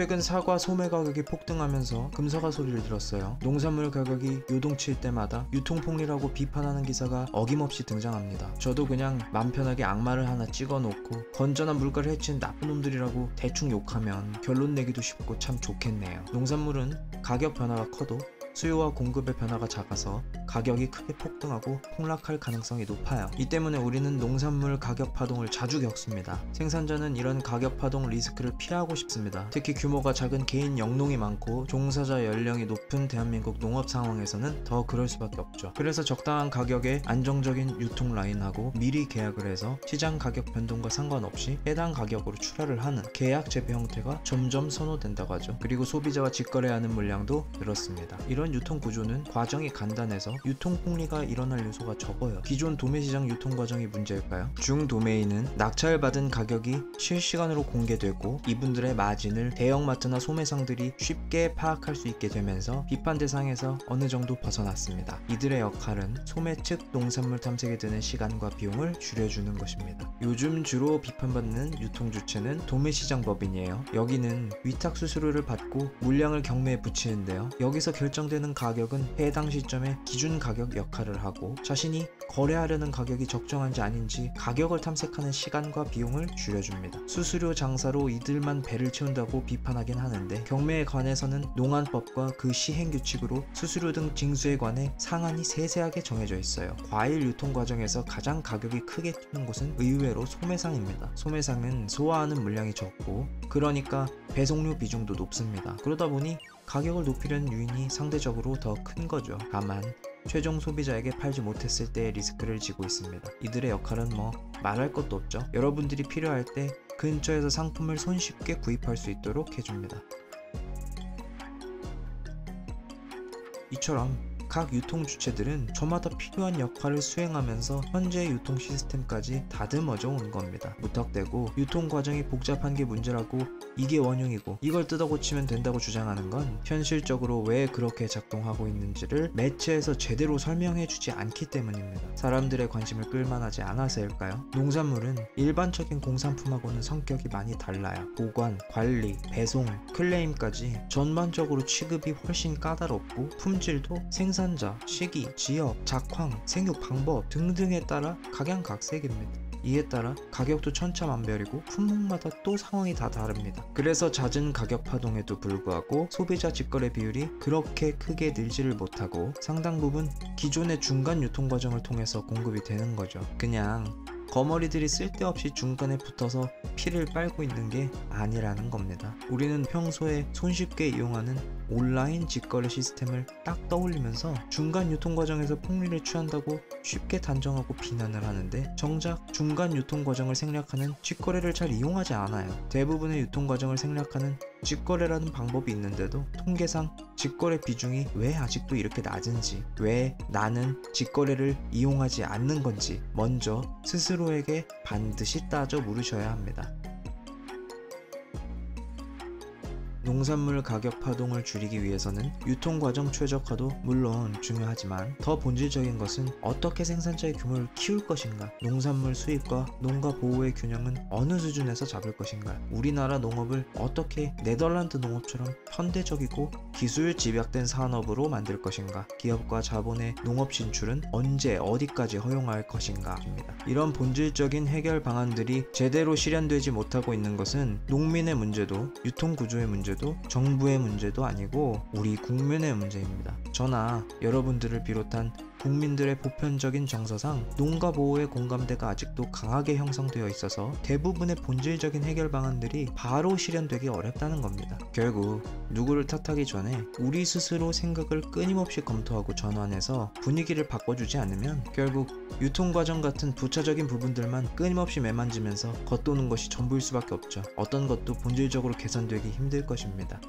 최근 사과, 소매 가격이 폭등하면서 금서가 소리를 들었어요. 농산물 가격이 요동칠 때마다 유통폭리라고 비판하는 기사가 어김없이 등장합니다. 저도 그냥 맘 편하게 악마를 하나 찍어놓고 건전한 물가를 해친 나쁜 놈들이라고 대충 욕하면 결론 내기도 쉽고 참 좋겠네요. 농산물은 가격 변화가 커도 수요와 공급의 변화가 작아서 가격이 크게 폭등하고 폭락할 가능성이 높아요. 이 때문에 우리는 농산물 가격 파동을 자주 겪습니다. 생산자는 이런 가격 파동 리스크를 피하고 싶습니다. 특히 규모가 작은 개인 영농이 많고 종사자 연령이 높은 대한민국 농업 상황에서는 더 그럴 수밖에 없죠. 그래서 적당한 가격에 안정적인 유통 라인하고 미리 계약을 해서 시장 가격 변동과 상관없이 해당 가격으로 출하를 하는 계약 재배 형태가 점점 선호된다고 하죠. 그리고 소비자와 직거래하는 물량도 늘었습니다. 이런 유통 구조는 과정이 간단해서 유통 폭리가 일어날 요소가 적어요. 기존 도매시장 유통 과정이 문제일까요? 중도매인은 낙찰 받은 가격이 실시간으로 공개되고 이분들의 마진을 대형마트나 소매상들이 쉽게 파악할 수 있게 되면서 비판 대상에서 어느 정도 벗어났습니다. 이들의 역할은 소매 측 농산물 탐색에 드는 시간과 비용을 줄여주는 것입니다. 요즘 주로 비판받는 유통 주체는 도매시장 법인이에요. 여기는 위탁 수수료를 받고 물량을 경매에 붙이는데요. 여기서 결정되는 가격은 해당 시점에 기준 가격 역할을 하고 자신이 거래하려는 가격이 적정한지 아닌지 가격을 탐색하는 시간과 비용을 줄여줍니다. 수수료 장사로 이들만 배를 채운다고 비판하긴 하는데 경매에 관해서는 농안법과 그 시행규칙으로 수수료 등 징수에 관해 상한이 세세하게 정해져 있어요. 과일 유통 과정에서 가장 가격이 크게 튀는 곳은 의외로 소매상입니다. 소매상은 소화하는 물량이 적고 그러니까 배송료 비중도 높습니다. 그러다 보니 가격을 높이려는 유인이 상대적으로 더 큰 거죠. 다만 최종 소비자에게 팔지 못했을 때의 리스크를 지고 있습니다. 이들의 역할은 말할 것도 없죠. 여러분들이 필요할 때 근처에서 상품을 손쉽게 구입할 수 있도록 해줍니다. 이처럼 각 유통 주체들은 저마다 필요한 역할을 수행하면서 현재 유통 시스템까지 다듬어져 온 겁니다. 무턱대고 유통 과정이 복잡한 게 문제라고 이게 원흉이고 이걸 뜯어 고치면 된다고 주장하는 건 현실적으로 왜 그렇게 작동하고 있는지를 매체에서 제대로 설명해주지 않기 때문입니다. 사람들의 관심을 끌만하지 않아서일까요? 농산물은 일반적인 공산품하고는 성격이 많이 달라요. 보관, 관리, 배송, 클레임까지 전반적으로 취급이 훨씬 까다롭고 품질도 생산자, 시기, 지역, 작황, 생육 방법 등등에 따라 각양각색입니다. 이에 따라 가격도 천차만별이고 품목마다 또 상황이 다 다릅니다. 그래서 잦은 가격 파동에도 불구하고 소비자 직거래 비율이 그렇게 크게 늘지를 못하고 상당 부분 기존의 중간 유통 과정을 통해서 공급이 되는 거죠. 그냥 거머리들이 쓸데없이 중간에 붙어서 피를 빨고 있는 게 아니라는 겁니다. 우리는 평소에 손쉽게 이용하는 온라인 직거래 시스템을 딱 떠올리면서 중간 유통 과정에서 폭리를 취한다고 쉽게 단정하고 비난을 하는데 정작 중간 유통 과정을 생략하는 직거래를 잘 이용하지 않아요. 대부분의 유통 과정을 생략하는 직거래라는 방법이 있는데도 통계상 직거래 비중이 왜 아직도 이렇게 낮은지, 왜 나는 직거래를 이용하지 않는 건지 먼저 스스로에게 반드시 따져 물으셔야 합니다. 농산물 가격 파동을 줄이기 위해서는 유통과정 최적화도 물론 중요하지만 더 본질적인 것은 어떻게 생산자의 규모를 키울 것인가, 농산물 수입과 농가 보호의 균형은 어느 수준에서 잡을 것인가, 우리나라 농업을 어떻게 네덜란드 농업처럼 현대적이고 기술 집약된 산업으로 만들 것인가, 기업과 자본의 농업 진출은 언제 어디까지 허용할 것인가입니다. 이런 본질적인 해결 방안들이 제대로 실현되지 못하고 있는 것은 농민의 문제도 유통구조의 문제도 정부의 문제도 아니고 우리 국민의 문제입니다. 저나 여러분들을 비롯한 국민들의 보편적인 정서상 농가 보호의 공감대가 아직도 강하게 형성되어 있어서 대부분의 본질적인 해결 방안들이 바로 실현되기 어렵다는 겁니다. 결국 누구를 탓하기 전에 우리 스스로 생각을 끊임없이 검토하고 전환해서 분위기를 바꿔주지 않으면 결국 유통과정 같은 부차적인 부분들만 끊임없이 매만지면서 겉도는 것이 전부일 수밖에 없죠. 어떤 것도 본질적으로 개선되기 힘들 것입니다.